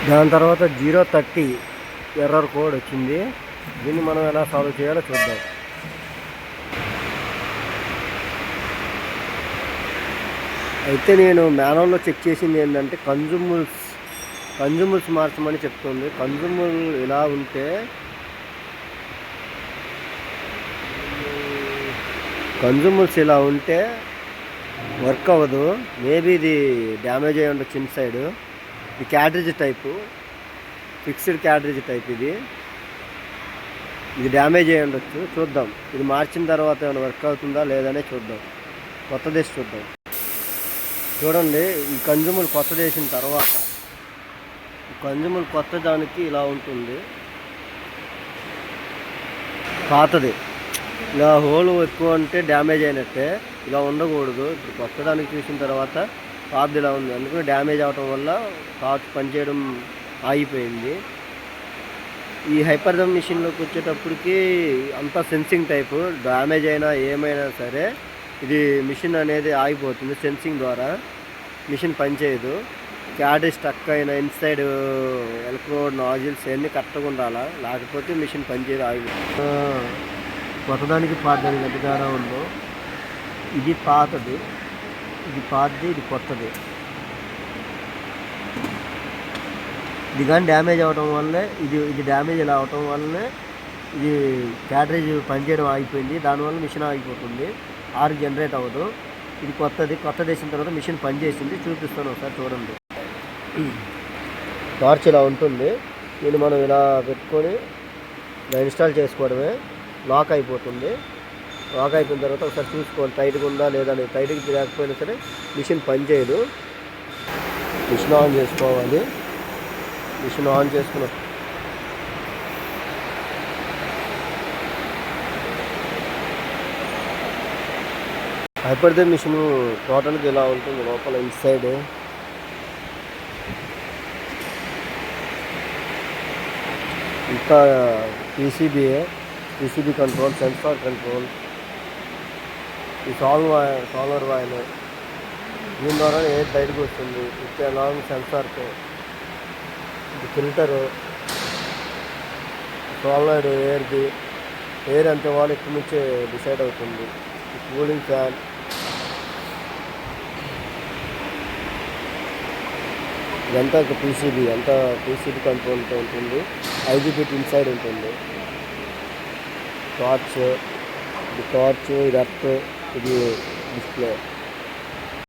దాని తర్వాత 030 error code వచ్చింది. దీన్ని మనం ఎలా సాల్వ్ చేయాలో చూద్దాం. అయితే నేను మాన్యువల్లో చెక్ చేసింది ఏంటంటే కన్జ్యూమర్స్ మార్చమని చెప్తుంది. కన్జ్యూమర్ ఇలా ఉంటే వర్క్ అవ్వదు. మేబీ ఇది డ్యామేజ్ అయ్యి ఉండొచ్చు ఇన్సైడ్. ఇది cartridge type, fixed cartridge type. ఇది డ్యామేజ్ అయ్యి ఉండొచ్చు. చూద్దాం, ఇది మార్చిన తర్వాత ఏమైనా వర్క్ అవుతుందా లేదనే చూద్దాం. కొత్తదేసి చూద్దాం. చూడండి, ఈ కన్జ్యూమర్ కొత్తది వేసిన తర్వాత కొత్త దానికి ఇలా ఉంటుంది. పాతది ఇలా హోల్ ఎక్కువ అంటే డ్యామేజ్ అయినట్టే, ఇలా ఉండకూడదు. ఇప్పుడు కొత్త దానికి చూసిన తర్వాత పాతది ఇలా ఉంది, అందుకని డ్యామేజ్ అవటం వల్ల టార్చ్ పనిచేయడం ఆగిపోయింది. ఈ హైపర్దమ్ మిషన్లోకి వచ్చేటప్పటికి అంతా సెన్సింగ్ టైపు. డ్యామేజ్ అయినా ఏమైనా సరే ఇది మిషన్ అనేది ఆగిపోతుంది. సెన్సింగ్ ద్వారా మిషన్ పనిచేయదు. క్యాడీ స్టక్ అయిన ఇన్సైడ్ ఎలక్ట్రోడ్ నాజిల్స్ అన్నీ కరెక్ట్గా ఉండాలా, లేకపోతే మిషన్ పనిచేయదు, ఆగిపోతుంది. కొత్తదానికి పాతదానికి ఎంత తేడా ఉందో. ఇది పాతది, ఇది కొత్తది. ఇది కానీ డ్యామేజ్ అవడం వల్లే ఇది డ్యామేజ్ ఇలా అవటం వల్లనే ఇది క్యాటరేజ్ పనిచేయడం ఆగిపోయింది. దానివల్ల మిషన్ ఆగిపోతుంది, జనరేట్ అవ్వదు. ఇది కొత్తది వేసిన తర్వాత మిషన్ పనిచేసింది. చూపిస్తాను ఒకసారి చూడండి. టార్చ్ ఇలా ఉంటుంది. దీన్ని మనం ఇలా పెట్టుకొని ఇలా ఇన్స్టాల్ చేసుకోవడమే. లాక్ అయిపోతుంది. లాక్ అయిపోయిన తర్వాత ఒకసారి చూసుకోవాలి టైట్గా ఉందా లేదా అని. టైట్గా లేకపోయినా సరే మిషన్ పనిచేయదు. మిషన్ ఆన్ చేసుకోవాలి. మిషన్ ఆన్ చేసుకున్న హైపర్దమ్ మిషన్ టోటల్గా ఇలా ఉంటుంది. లోపల ఇన్సైడ్ ఇంకా పీసీబీ కంట్రోల్, సెన్సార్ కంట్రోల్, ఈ సాల్వర్ వాయిల్, దీని ద్వారా ఎయిర్ బయటకు వస్తుంది. విత్ అలాంగ్ సెన్సార్తో. ఇది ఫిల్టరు, సాల్వైడ్ ఎయిర్ అంతే వాళ్ళు ఇక్కడి నుంచే డిసైడ్ అవుతుంది. ఈ కూలింగ్ ఫ్యాన్, ఇదంతా పీసీబీ కంట్రోల్తో ఉంటుంది. ఐజీబీటీ ఇన్సైడ్ ఉంటుంది. టార్చ్, ఇది ఎర్త్, ఇది డిస్ప్లే.